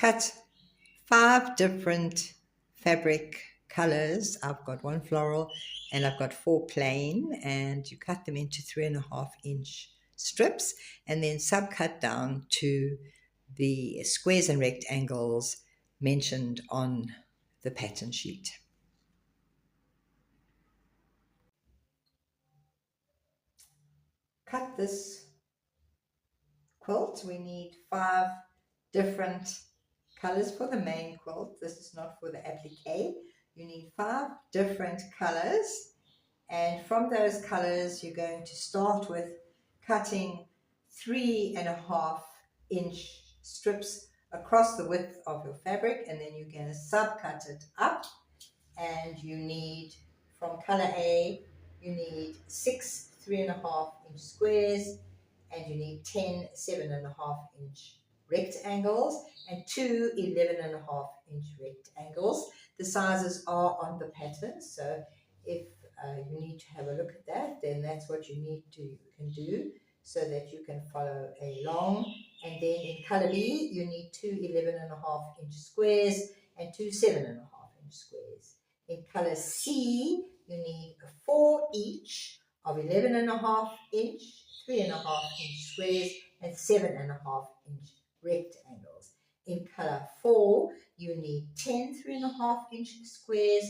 cut 5 different fabric colors. I've got 1 floral and I've got 4 plain, and you cut them into 3.5-inch strips and then subcut down to the squares and rectangles mentioned on the pattern sheet. Cut this quilt. We need 5 different colors for the main quilt. This is not for the appliqué. You need 5 different colors, and from those colors you're going to start with cutting 3.5-inch strips across the width of your fabric, and then you're going to subcut it up. And you need, from color A, you need 6 3.5-inch squares, and you need 10 7.5-inch rectangles and 2 11.5-inch rectangles. The sizes are on the pattern, so if you need to have a look at that, then that's what you can do so that you can follow along. And then in color B, you need 2 11.5-inch squares and 2 7.5-inch squares. In color C, you need 4 each of 11.5-inch, 3.5-inch squares and 7.5-inch rectangles. In color 4, you need 10 3.5-inch squares,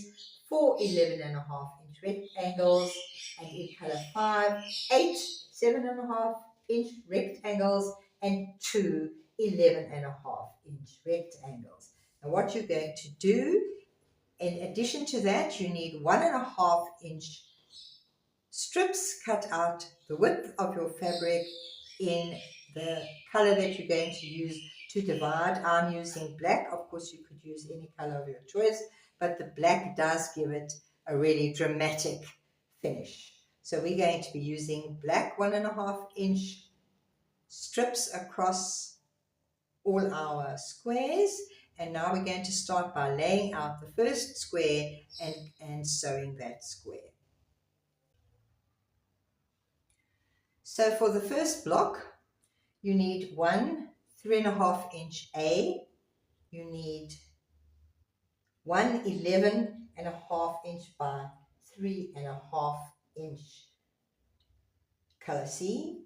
4 11.5-inch rectangles, and in color 5, 8 7.5-inch rectangles and 2 11.5-inch rectangles. Now what you're going to do, in addition to that, you need 1.5-inch strips cut out the width of your fabric in the color that you're going to use to divide. I'm using black. Of course, you could use any color of your choice, but the black does give it a really dramatic finish. So we're going to be using black 1.5-inch strips across all our squares. And now we're going to start by laying out the first square and sewing that square. So for the first block, you need 1 3.5-inch A, you need 1 11.5-inch by 3.5-inch color C,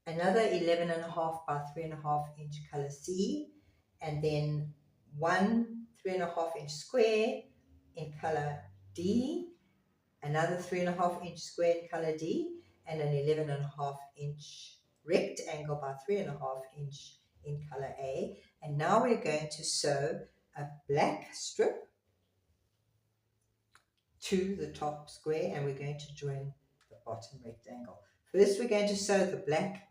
another 11.5 by 3.5-inch color C, and then 1 3.5-inch square in color D, another 3.5-inch square in color D, and an 11.5-inch rectangle by 3.5-inch in color A. And now we're going to sew a black strip to the top square, and we're going to join the bottom rectangle. First we're going to sew the black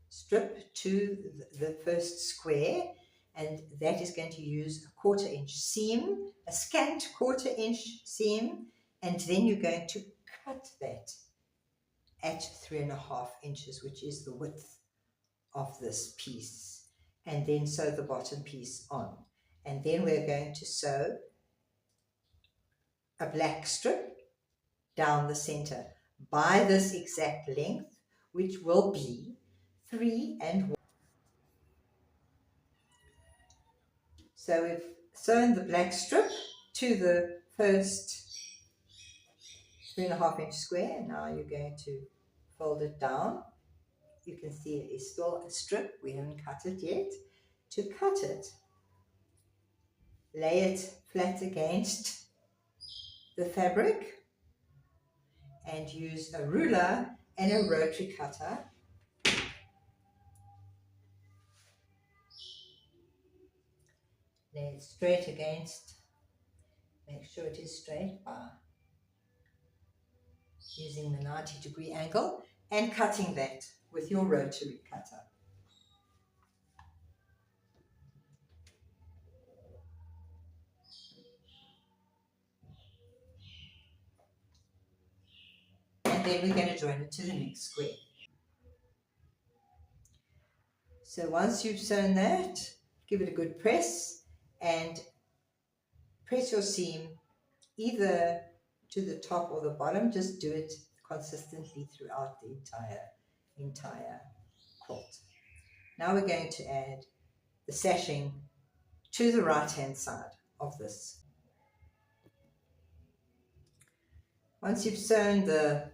strip to the first square, and that is going to use a 1/4-inch seam, a scant 1/4-inch seam, and then you're going to cut that at 3.5 inches, which is the width of this piece, and then sew the bottom piece on. And then we're going to sew a black strip down the center by this exact length, which will be 3 and 1. So we've sewn the black strip to the first 3.5-inch square. Now you're going to fold it down. You can see it is still a strip. We haven't cut it yet. To cut it, lay it flat against the fabric and use a ruler and a rotary cutter lay it straight against, make sure it is straight by using the 90-degree angle and cutting that with your rotary cutter. And then we're going to join it to the next square. So once you've sewn that, give it a good press and press your seam either to the top or the bottom. Just do it consistently throughout the entire quilt. Now we're going to add the sashing to the right hand side of this. Once you've sewn the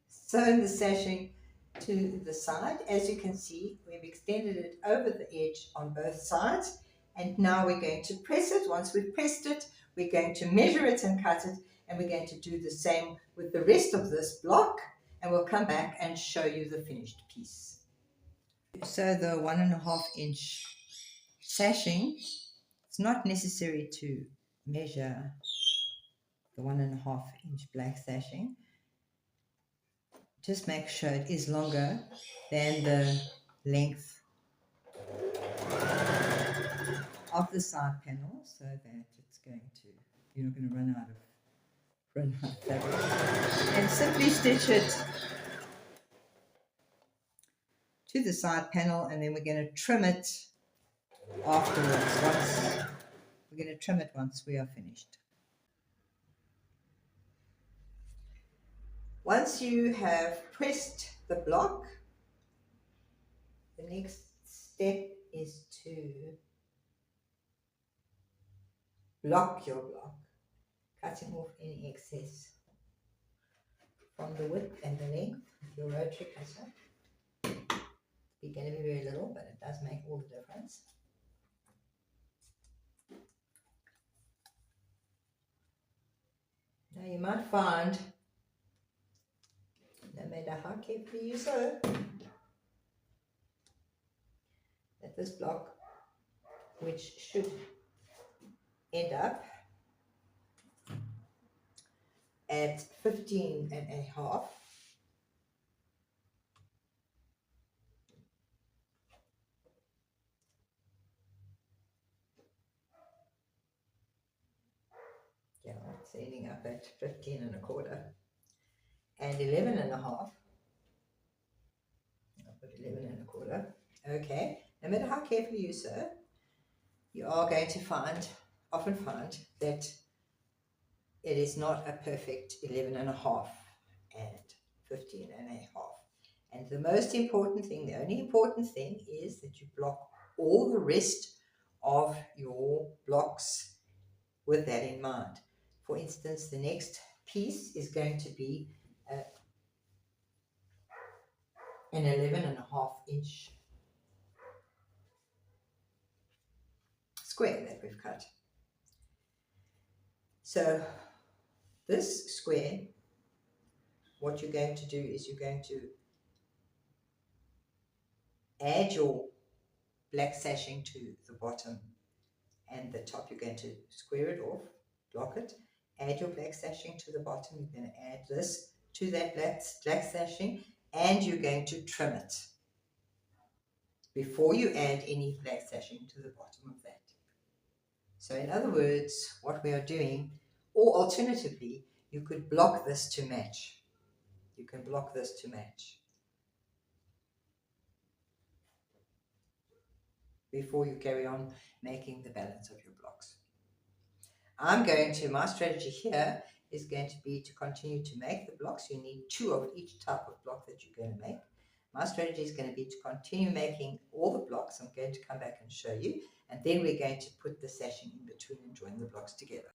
sashing to the side, as you can see, we've extended it over the edge on both sides, and now we're going to press it. Once we've pressed it, we're going to measure it and cut it, and we're going to do the same with the rest of this block, and we'll come back and show you the finished piece. So the 1.5 inch sashing, it's not necessary to measure the 1.5 inch black sashing. Just make sure it is longer than the length of the side panel, so that it's going to, you're not going to run out of fabric. And simply stitch it to the side panel, and then we're going to trim it afterwards. We're going to trim it once we are finished. Once you have pressed the block, the next step is to block your block, cutting off any excess from the width and the length with your rotary cutter. It's going to be very little, but it does make all the difference. Now you might find, no matter how carefully you sew, that this block, which should end up at 15.5, yeah, it's ending up at 15.25 and 11.5. I'll put 11.25. Okay, no matter how carefully you sew, you are going to often find that it is not a perfect 11.5 and 15.5. And the most important thing, the only important thing, is that you block all the rest of your blocks with that in mind. For instance, the next piece is going to be an 11.5 inch square that we've cut. So this square, what you're going to do is you're going to add your black sashing to the bottom and the top. You're going to square it off, block it, add your black sashing to the bottom. You're going to add this to that black sashing, and you're going to trim it before you add any black sashing to the bottom of that. So in other words, what we are doing, or alternatively, you could block this to match. You can block this to match before you carry on making the balance of your blocks. My strategy here is going to be to continue to make the blocks. You need 2 of each type of block that you're going to make. My strategy is going to be to continue making all the blocks. I'm going to come back and show you, and then we're going to put the sashing in between and join the blocks together.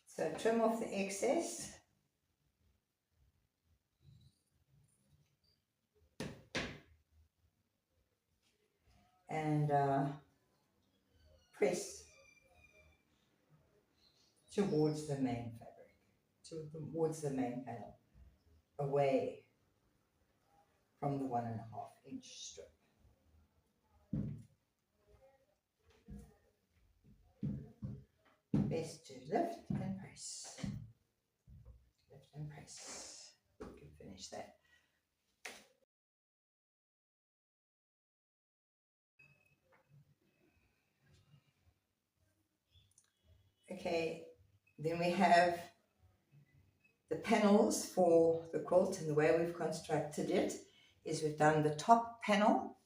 So trim off the excess. And press towards the main fabric, towards the main panel, away from the 1.5 inch strip. Best to lift and press. Lift and press. You can finish that. Okay, then we have the panels for the quilt and the way we've constructed it is we've done the top panel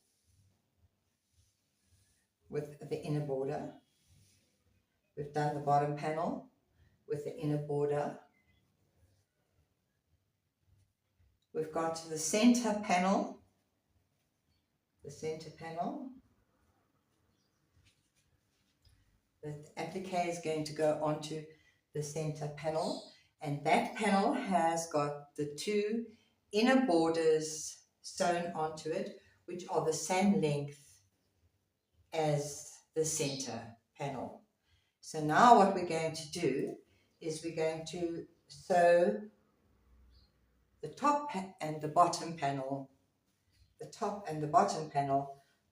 with the inner border. We've done the bottom panel with the inner border. We've got the center panel. The applique is going to go onto the center panel, and that panel has got the two inner borders sewn onto it, which are the same length as the center panel. So now what we're going to do is we're going to sew the top and the bottom panel,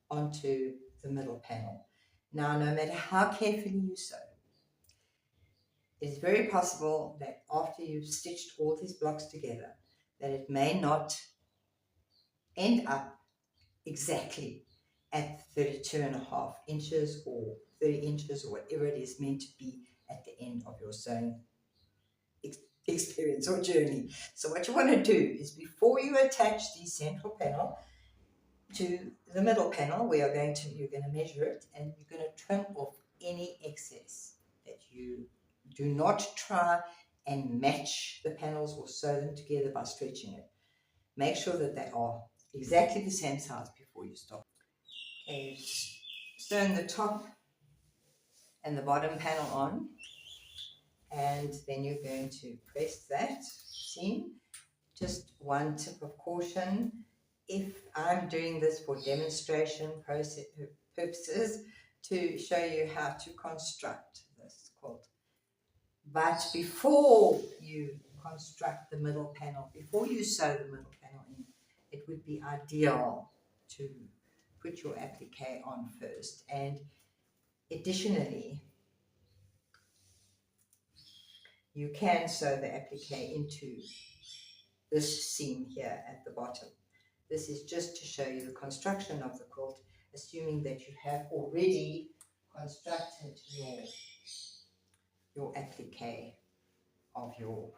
onto the middle panel. Now, no matter how carefully you sew, it's very possible that after you've stitched all these blocks together, that it may not end up exactly at 32.5 inches or 30 inches or whatever it is meant to be at the end of your sewing experience or journey. So what you want to do is, before you attach the central panel to the middle panel, you're going to measure it, and you're going to trim off any excess. That you do not try and match the panels or sew them together by stretching it. Make sure that they are exactly the same size before you start. Okay, sewn the top and the bottom panel on, and then you're going to press that seam. Just one tip of caution: if I'm doing this for demonstration purposes to show you how to construct this quilt, but before you construct the middle panel, before you sew the middle panel in, it would be ideal to put your applique on first. And additionally, you can sew the applique into this seam here at the bottom. This is just to show you the construction of the quilt, assuming that you have already constructed your applique of your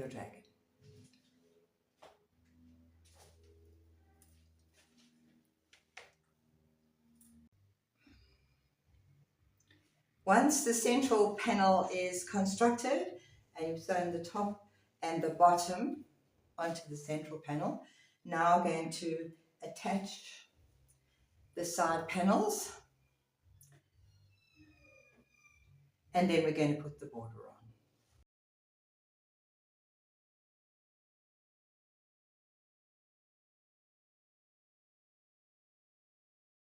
dragon. Once the central panel is constructed and you've sewn the top and the bottom onto the central panel, now going to attach the side panels, and then we're going to put the border on.